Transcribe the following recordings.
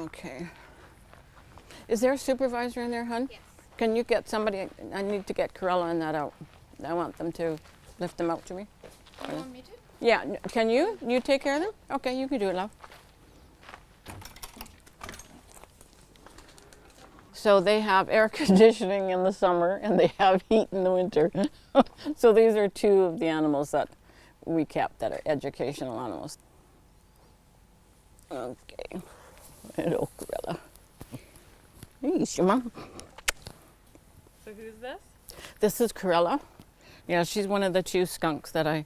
Okay. Is there a supervisor in there, hon? Yes. Can you get somebody? I need to get Corella and that out. I want them to lift them out to me. You want me to? Yeah, can you? You take care of them? Okay, you can do it, love. So they have air conditioning in the summer and they have heat in the winter. So these are two of the animals that we kept that are educational animals. Okay, hello, Corella. Hey, Shima. So who's this? This is Corella. Yeah, she's one of the two skunks that I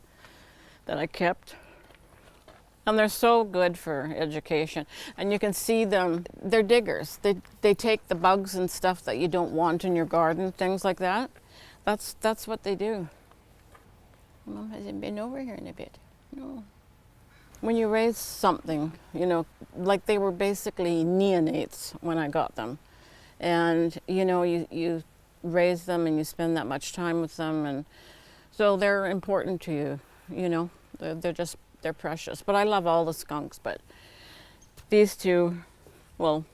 kept. And they're so good for education. And you can see them, they're diggers. They take the bugs and stuff that you don't want in your garden, things like that. That's what they do. Mom hasn't been over here in a bit. No. When you raise something, you know, like they were basically neonates when I got them. And, you know, you raise them and you spend that much time with them. And so they're important to you, you know. They're precious. But I love all the skunks, but these two, well,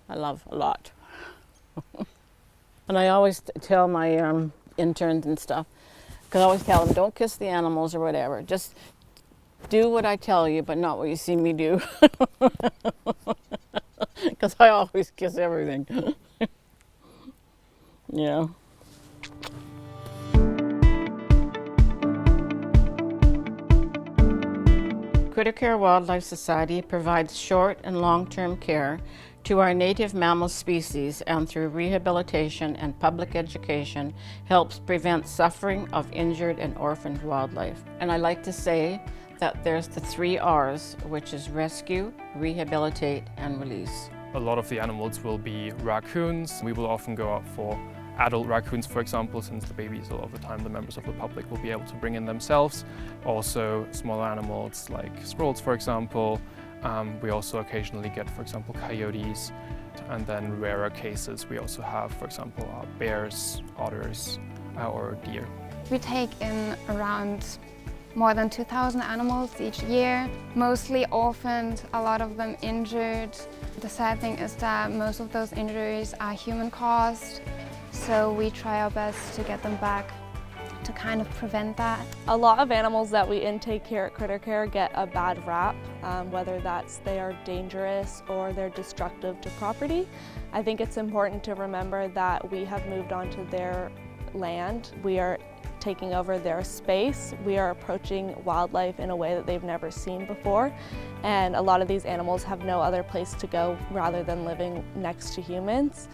I love a lot. And I always tell my interns and stuff, because I always tell them, don't kiss the animals or whatever. Just do what I tell you, but not what you see me do. Because I always kiss everything. Yeah. Critter Care Wildlife Society provides short and long-term care to our native mammal species, and through rehabilitation and public education helps prevent suffering of injured and orphaned wildlife. And I like to say that there's the 3 R's, which is rescue, rehabilitate, and release. A lot of the animals will be raccoons. We will often go out for adult raccoons, for example, since the babies a lot of the time the members of the public will be able to bring in themselves. Also smaller animals like squirrels, for example. We also occasionally get, for example, coyotes. And then rarer cases we also have, for example, bears, otters, or deer. We take in around more than 2,000 animals each year, mostly orphaned, a lot of them injured. The sad thing is that most of those injuries are human caused, so we try our best to get them back to kind of prevent that. A lot of animals that we intake here at Critter Care get a bad rap, whether that's they are dangerous or they're destructive to property. I think it's important to remember that we have moved onto their land. We are taking over their space. We are approaching wildlife in a way that they've never seen before, and a lot of these animals have no other place to go rather than living next to humans.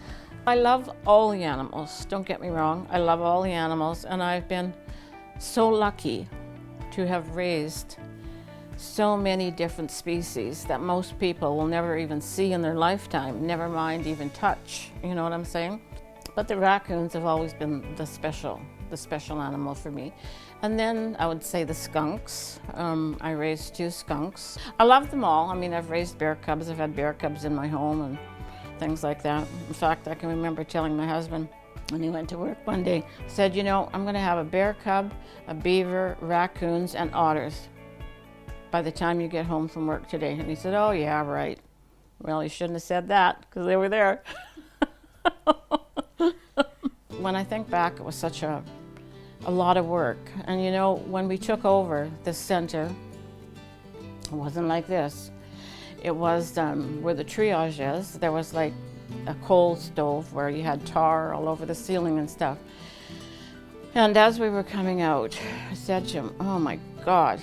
I love all the animals, don't get me wrong. I love all the animals, and I've been so lucky to have raised so many different species that most people will never even see in their lifetime, never mind even touch, you know what I'm saying? But the raccoons have always been the special animal for me. And then I would say the skunks. I raised 2 skunks. I love them all. I mean, I've raised bear cubs. I've had bear cubs in my home and things like that. In fact, I can remember telling my husband when he went to work one day, said, you know, I'm gonna have a bear cub, a beaver, raccoons, and otters by the time you get home from work today. And he said, oh yeah, right. Well, he shouldn't have said that because they were there. When I think back, it was such a lot of work. And you know, when we took over this center, it wasn't like this. It was where the triage is. There was like a coal stove where you had tar all over the ceiling and stuff. And as we were coming out, I said to him, oh my God,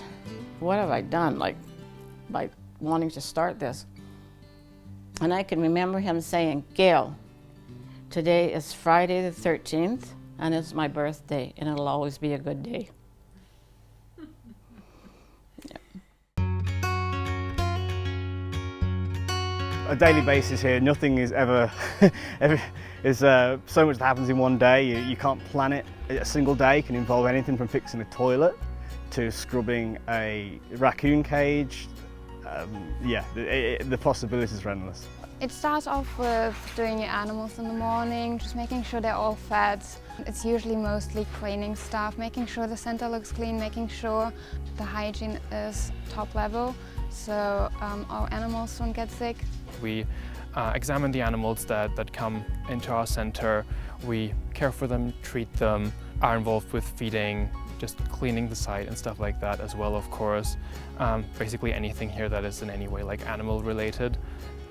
what have I done, like, by wanting to start this? And I can remember him saying, Gail, today is Friday the 13th, and it's my birthday, and it'll always be a good day. A daily basis here, nothing is ever, so much that happens in one day. You can't plan it. A single day can involve anything from fixing a toilet to scrubbing a raccoon cage. The possibilities are endless. It starts off with doing your animals in the morning, just making sure they're all fed. It's usually mostly cleaning stuff, making sure the center looks clean, making sure the hygiene is top level, so our animals don't get sick. We examine the animals that come into our center. We care for them, treat them, are involved with feeding, just cleaning the site and stuff like that as well, of course. Basically anything here that is in any way like animal related.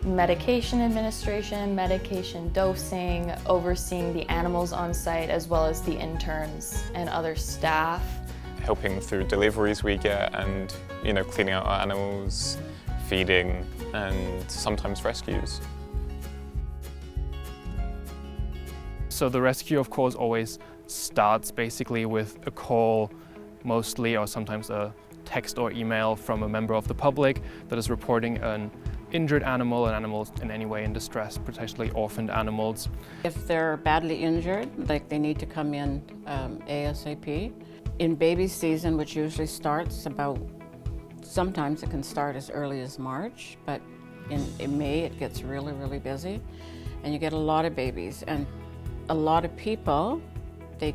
Medication administration, medication dosing, overseeing the animals on site as well as the interns and other staff. Helping through deliveries we get and, cleaning out our animals, feeding and sometimes rescues. So the rescue, of course, always starts basically with a call, mostly, or sometimes a text or email from a member of the public that is reporting an injured animal, an animal in any way in distress, potentially orphaned animals. If they're badly injured, like they need to come in ASAP. In baby season, which usually starts sometimes it can start as early as March, but in May it gets really, really busy and you get a lot of babies and a lot of people, they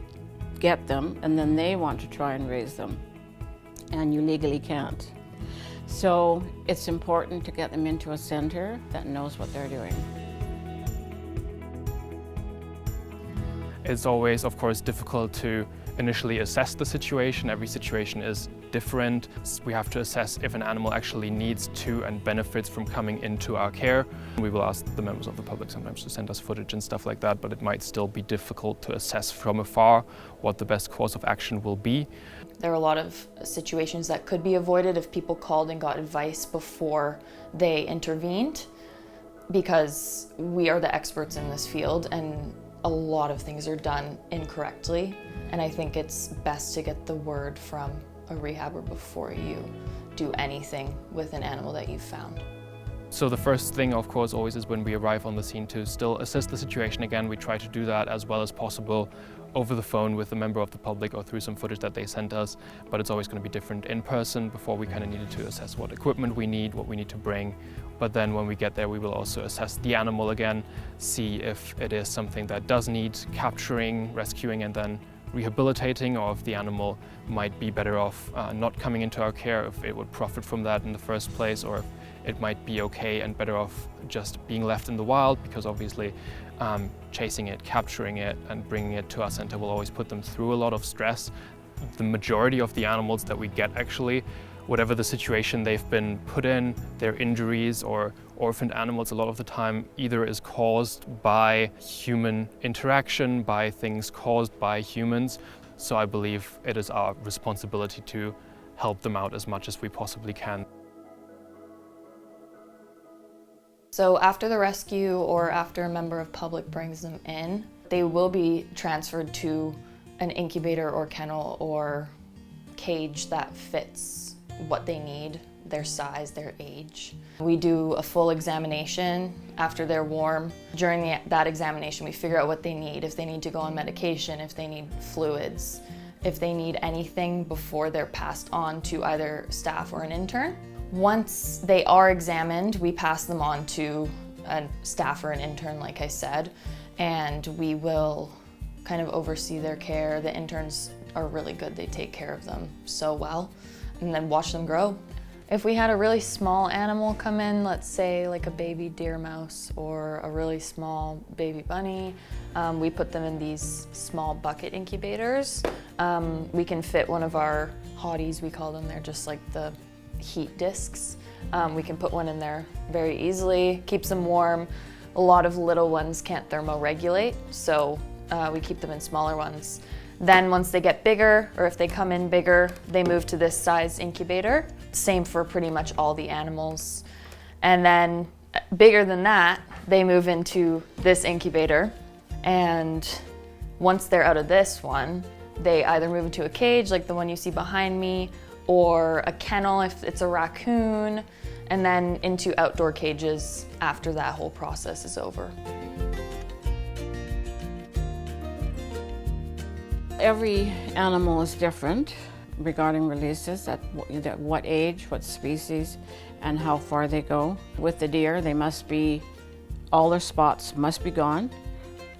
get them and then they want to try and raise them and you legally can't. So it's important to get them into a center that knows what they're doing. It's always, of course, difficult to initially assess the situation. Every situation is different. We have to assess if an animal actually needs to and benefits from coming into our care. We will ask the members of the public sometimes to send us footage and stuff like that, but it might still be difficult to assess from afar what the best course of action will be. There are a lot of situations that could be avoided if people called and got advice before they intervened, because we are the experts in this field and a lot of things are done incorrectly. And I think it's best to get the word from a rehabber before you do anything with an animal that you've found. So the first thing, of course, always is when we arrive on the scene to still assess the situation again. We try to do that as well as possible over the phone with a member of the public or through some footage that they sent us, but it's always going to be different in person. Before we kind of needed to assess what equipment we need, what we need to bring, but then when we get there we will also assess the animal again, see if it is something that does need capturing, rescuing and then rehabilitating, or if the animal might be better off not coming into our care, if it would profit from that in the first place, or if it might be okay and better off just being left in the wild, because obviously chasing it, capturing it and bringing it to our center will always put them through a lot of stress. The majority of the animals that we get, actually, whatever the situation they've been put in, their injuries or orphaned animals, a lot of the time either is caused by human interaction, by things caused by humans. So I believe it is our responsibility to help them out as much as we possibly can. So after the rescue or after a member of public brings them in, they will be transferred to an incubator or kennel or cage that fits what they need, their size, their age. We do a full examination after they're warm. During that examination, we figure out what they need, if they need to go on medication, if they need fluids, if they need anything before they're passed on to either staff or an intern. Once they are examined, we pass them on to a staff or an intern, like I said, and we will kind of oversee their care. The interns are really good. They take care of them so well, and then watch them grow. If we had a really small animal come in, let's say like a baby deer mouse or a really small baby bunny, we put them in these small bucket incubators. We can fit one of our hotties, we call them. They're just like the heat discs. We can put one in there very easily, keeps them warm. A lot of little ones can't thermoregulate, so we keep them in smaller ones. Then once they get bigger, or if they come in bigger, they move to this size incubator. Same for pretty much all the animals. And then bigger than that, they move into this incubator. And once they're out of this one, they either move into a cage like the one you see behind me, or a kennel if it's a raccoon, and then into outdoor cages after that whole process is over. Every animal is different regarding releases, at what age, what species, and how far they go. With the deer, all their spots must be gone.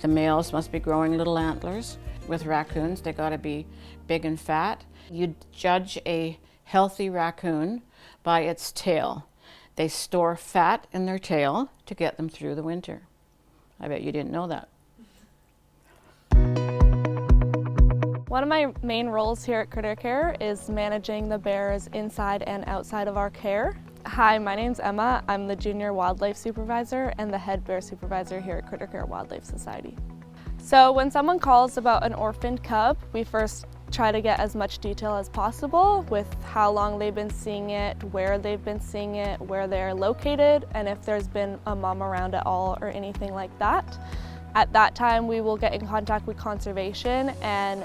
The males must be growing little antlers. With raccoons, they gotta be big and fat. You judge a healthy raccoon by its tail. They store fat in their tail to get them through the winter. I bet you didn't know that. One of my main roles here at Critter Care is managing the bears inside and outside of our care. Hi, my name's Emma. I'm the Junior Wildlife Supervisor and the Head Bear Supervisor here at Critter Care Wildlife Society. So when someone calls about an orphaned cub, we first try to get as much detail as possible with how long they've been seeing it, where they've been seeing it, where they're located, and if there's been a mom around at all or anything like that. At that time, we will get in contact with conservation and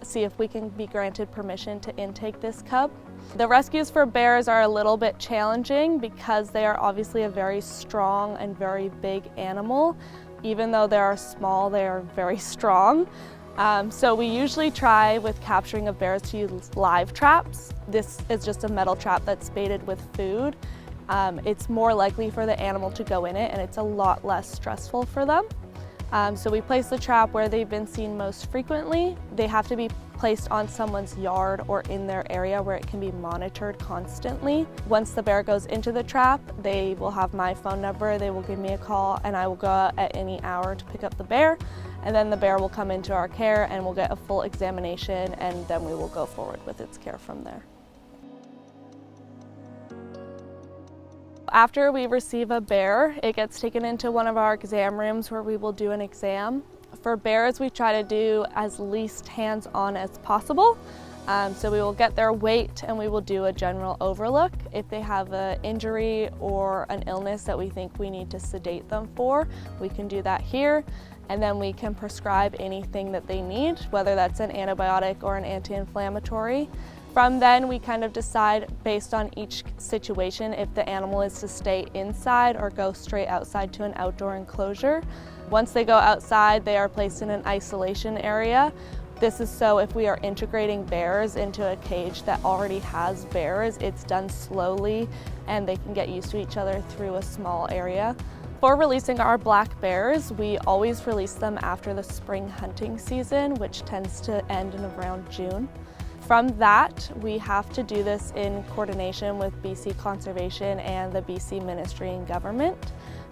see if we can be granted permission to intake this cub. The rescues for bears are a little bit challenging because they are obviously a very strong and very big animal. Even though they are small, they are very strong. So we usually try with capturing of bears to use live traps. This is just a metal trap that's baited with food. It's more likely for the animal to go in it, and it's a lot less stressful for them. So we place the trap where they've been seen most frequently. They have to be placed on someone's yard or in their area where it can be monitored constantly. Once the bear goes into the trap, they will have my phone number, they will give me a call, and I will go out at any hour to pick up the bear. And then the bear will come into our care and we'll get a full examination, and then we will go forward with its care from there. After we receive a bear, it gets taken into one of our exam rooms where we will do an exam. For bears, we try to do as least hands-on as possible. So we will get their weight and we will do a general overlook. If they have an injury or an illness that we think we need to sedate them for, we can do that here. And then we can prescribe anything that they need, whether that's an antibiotic or an anti-inflammatory. From then, we kind of decide based on each situation if the animal is to stay inside or go straight outside to an outdoor enclosure. Once they go outside, they are placed in an isolation area. This is so if we are integrating bears into a cage that already has bears, it's done slowly and they can get used to each other through a small area. For releasing our black bears, we always release them after the spring hunting season, which tends to end in around June. From that, we have to do this in coordination with BC Conservation and the BC Ministry and Government.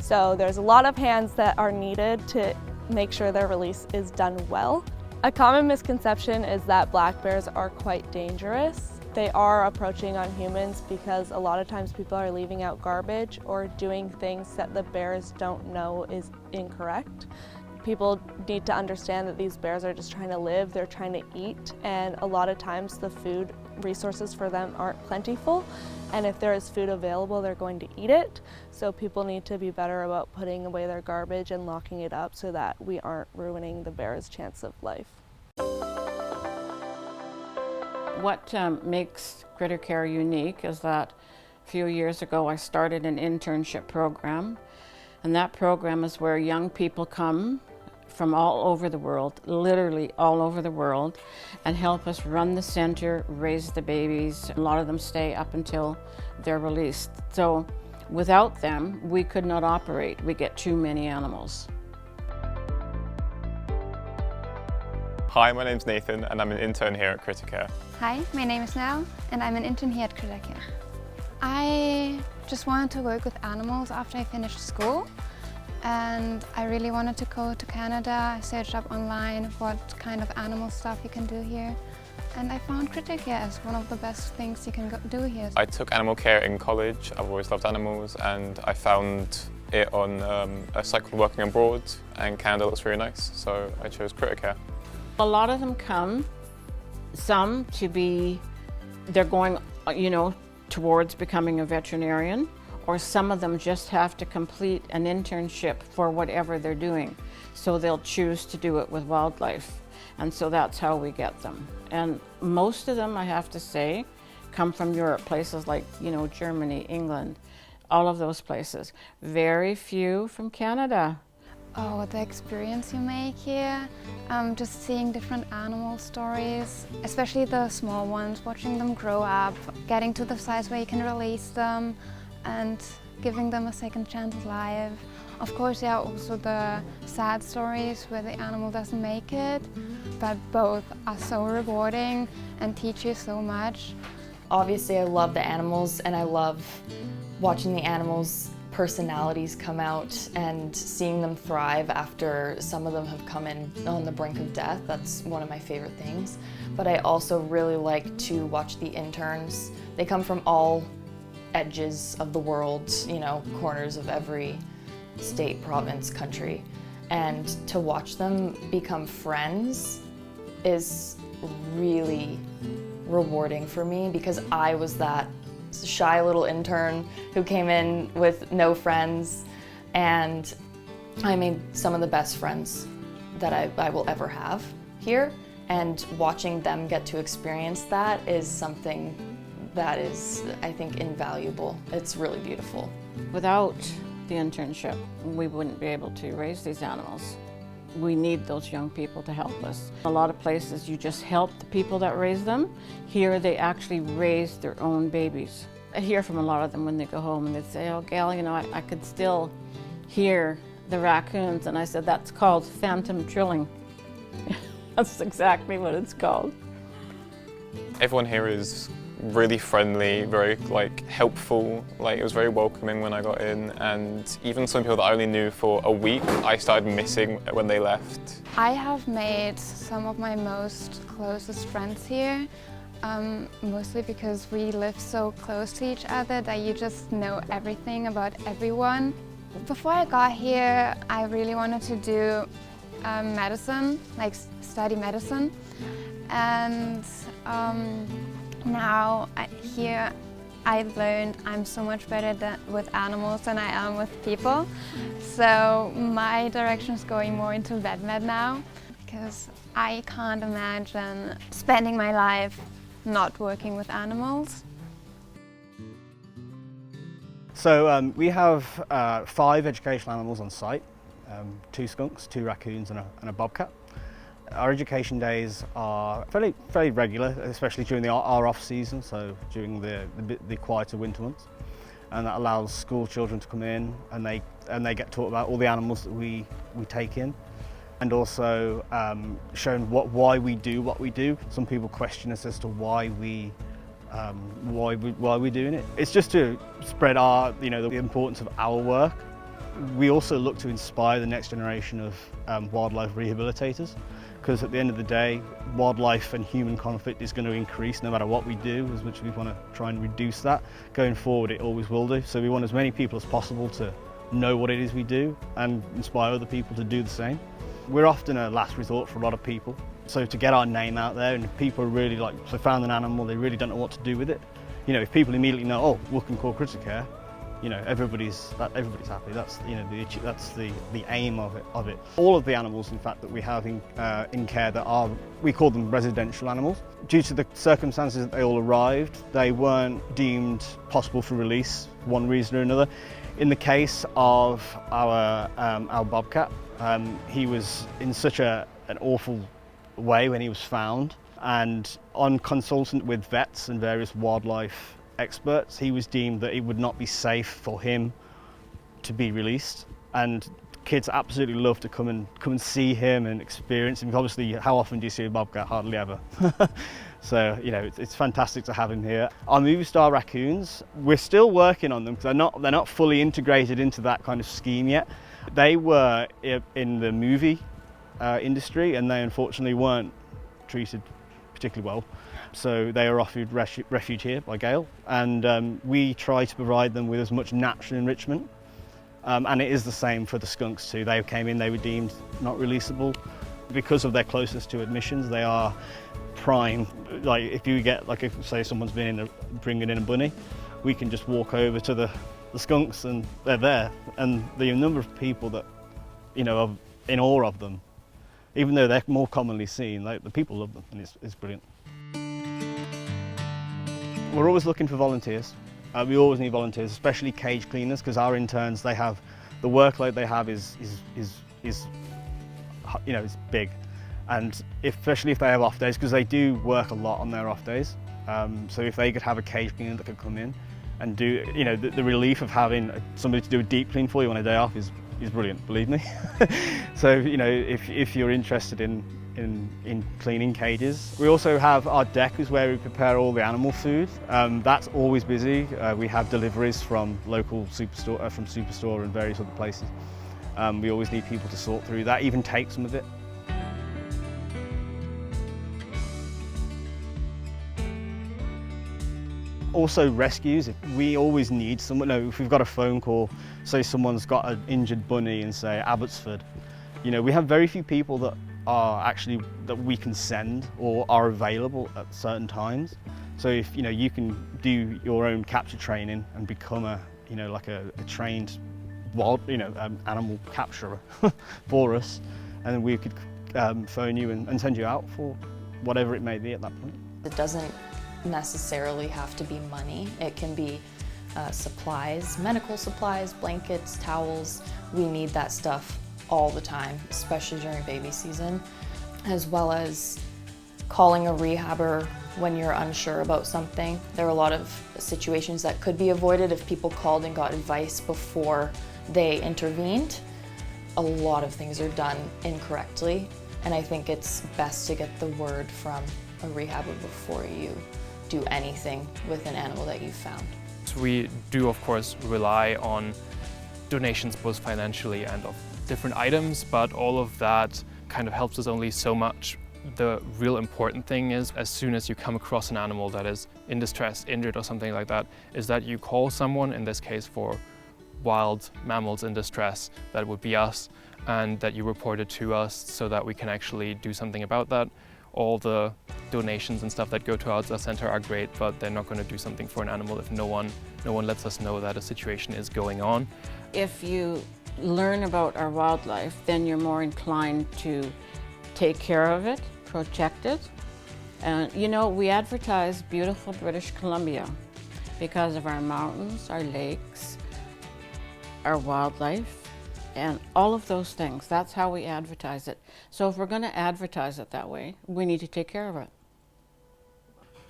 So there's a lot of hands that are needed to make sure their release is done well. A common misconception is that black bears are quite dangerous. They are approaching on humans because a lot of times people are leaving out garbage or doing things that the bears don't know is incorrect. People need to understand that these bears are just trying to live, they're trying to eat, and a lot of times the food resources for them aren't plentiful, and if there is food available, they're going to eat it. So people need to be better about putting away their garbage and locking it up so that we aren't ruining the bear's chance of life. What makes Critter Care unique is that a few years ago I started an internship program, and that program is where young people come from all over the world, literally all over the world, and help us run the center, raise the babies. A lot of them stay up until they're released. So without them, we could not operate. We get too many animals. Hi, my name's Nathan and I'm an intern here at Critter Care. Hi, my name is Nell and I'm an intern here at Critter Care. I just wanted to work with animals after I finished school, and I really wanted to go to Canada. I searched up online what kind of animal stuff you can do here, and I found Critter Care as one of the best things you can do here. I took animal care in college. I've always loved animals, and I found it on a site called Working Abroad, and Canada looks really nice, so I chose Critter Care. A lot of them come, some to be, they're going, towards becoming a veterinarian, or some of them just have to complete an internship for whatever they're doing. So they'll choose to do it with wildlife. And so that's how we get them. And most of them, I have to say, come from Europe, places like, Germany, England, all of those places. Very few from Canada. Oh, the experience you make here, just seeing different animal stories, especially the small ones, watching them grow up, getting to the size where you can release them and giving them a second chance at life. Of course, there are also the sad stories where the animal doesn't make it, but both are so rewarding and teach you so much. Obviously, I love the animals and I love watching the animals' personalities come out and seeing them thrive after some of them have come in on the brink of death, that's one of my favorite things. But I also really like to watch the interns. They come from all edges of the world, you know, corners of every state, province, country. And to watch them become friends is really rewarding for me, because I was that shy little intern who came in with no friends, and I made some of the best friends that I will ever have here. And watching them get to experience that is something that is, I think, invaluable. It's really beautiful. Without the internship, we wouldn't be able to raise these animals. We need those young people to help us. A lot of places you just help the people that raise them. Here they actually raise their own babies. I hear from a lot of them when they go home and they say, oh Gail, you know, I could still hear the raccoons. And I said, that's called phantom trilling. That's exactly what it's called. Everyone here is really friendly, very helpful. It was very welcoming when I got in, and even some people that I only knew for a week, I started missing when they left. I have made some of my most closest friends here, mostly because we live so close to each other that you just know everything about everyone. Before I got here, I really wanted to do medicine, study medicine, and now here I've learned I'm so much better with animals than I am with people. So my direction is going more into vet med now, because I can't imagine spending my life not working with animals. So we have 5 educational animals on site, 2 skunks, 2 raccoons and a bobcat. Our education days are fairly regular, especially during our off season, so during the quieter winter months, and that allows school children to come in and they get taught about all the animals that we take in, and also shown why we do what we do. Some people question us as to why we're doing it. It's just to spread the importance of our work. We also look to inspire the next generation of wildlife rehabilitators, because at the end of the day, wildlife and human conflict is going to increase no matter what we do. As much as we want to try and reduce that, going forward it always will do. So we want as many people as possible to know what it is we do and inspire other people to do the same. We're often a last resort for a lot of people. So to get our name out there, and if people are really so found an animal, they really don't know what to do with it. You know, if people immediately know, oh, we can call critical care, you know, everybody's happy. That's that's the aim of it. All of the animals, in fact, that we have in care we call them residential animals. Due to the circumstances that they all arrived, they weren't deemed possible for release, one reason or another. In the case of our bobcat, he was in such an awful way when he was found, and on consultant with vets and various wildlife experts, he was deemed that it would not be safe for him to be released, and kids absolutely love to come and see him and experience him. Obviously, how often do you see a bobcat? Hardly ever. So you know, it's fantastic to have him here. Our movie star raccoons, we're still working on them because they're not fully integrated into that kind of scheme yet. They were in the movie industry, and they unfortunately weren't treated particularly well. So they are offered refuge here by Gail, and we try to provide them with as much natural enrichment. And it is the same for the skunks too. They came in, they were deemed not releasable. Because of their closeness to admissions, they are prime. If you get, if say someone's been bringing in a bunny, we can just walk over to the skunks and they're there. And the number of people that, you know, are in awe of them, even though they're more commonly seen, the people love them, and it's brilliant. We're always looking for volunteers. We always need volunteers, especially cage cleaners, because our interns, the workload they have is you know, it's big, and especially if they have off days, because they do work a lot on their off days. So if they could have a cage cleaner that could come in and do, you know, the relief of having somebody to do a deep clean for you on a day off is brilliant, believe me. So you know, if you're interested in in cleaning cages. We also have our deck is where we prepare all the animal food. That's always busy. We have deliveries from local superstore, from Superstore and various other places. We always need people to sort through that, even take some of it. Also rescues, we always need someone. No, if we've got a phone call, say someone's got an injured bunny in, say, Abbotsford, we have very few people that we can send or are available at certain times. So if you can do your own capture training and become a trained animal capturer for us, and then we could phone you and send you out for whatever it may be at that point. It doesn't necessarily have to be money. It can be supplies, medical supplies, blankets, towels. We need that stuff all the time, especially during baby season, as well as calling a rehabber when you're unsure about something. There are a lot of situations that could be avoided if people called and got advice before they intervened. A lot of things are done incorrectly, and I think it's best to get the word from a rehabber before you do anything with an animal that you've found. So we do, of course, rely on donations both financially and of different items, but all of that kind of helps us only so much. The real important thing is, as soon as you come across an animal that is in distress, injured or something like that, is that you call someone, in this case for wild mammals in distress, that would be us, and that you report it to us so that we can actually do something about that. All the donations and stuff that go to our center are great, but they're not going to do something for an animal if no one lets us know that a situation is going on. If you learn about our wildlife, then you're more inclined to take care of it, protect it. And we advertise beautiful British Columbia because of our mountains, our lakes, our wildlife, and all of those things. That's how we advertise it. So if we're going to advertise it that way, we need to take care of it.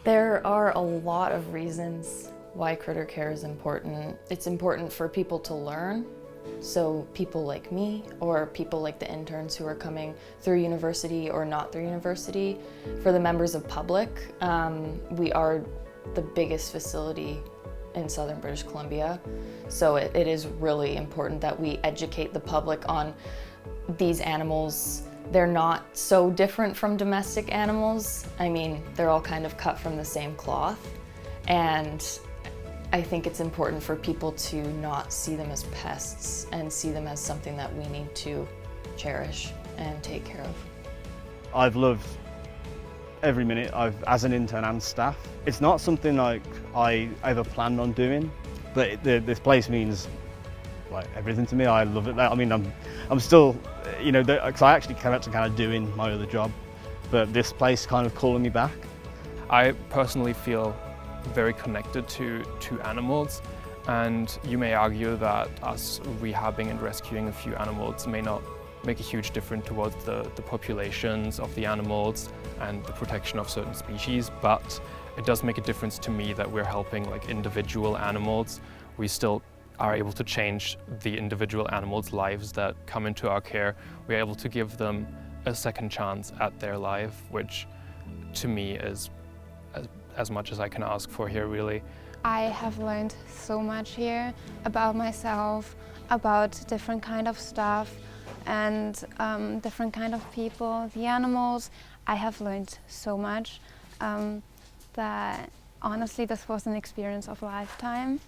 There are a lot of reasons why critter care is important. It's important for people to learn. So people like me, or people like the interns who are coming through university or not through university. For the members of public, we are the biggest facility in southern British Columbia. So it is really important that we educate the public on these animals. They're not so different from domestic animals. I mean, they're all kind of cut from the same cloth. And I think it's important for people to not see them as pests and see them as something that we need to cherish and take care of. I've loved every minute as an intern and staff. It's not something like I ever planned on doing, but this place means like everything to me. I love it. I mean, I'm still, because I actually came out to kind of doing my other job, but this place kind of calling me back. I personally feel very connected to animals, and you may argue that us rehabbing and rescuing a few animals may not make a huge difference towards the populations of the animals and the protection of certain species, but it does make a difference to me that we're helping like individual animals. We still are able to change the individual animals' lives that come into our care. We're able to give them a second chance at their life, which to me is as much as I can ask for here, really. I have learned so much here about myself, about different kind of stuff and different kind of people, the animals. I have learned so much that honestly this was an experience of a lifetime.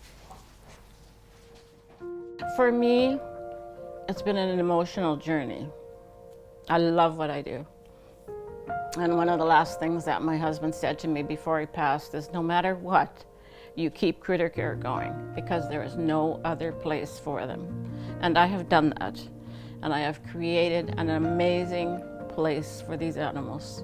For me, it's been an emotional journey. I love what I do. And one of the last things that my husband said to me before he passed is, no matter what, you keep critter care going, because there is no other place for them. And I have done that. And I have created an amazing place for these animals.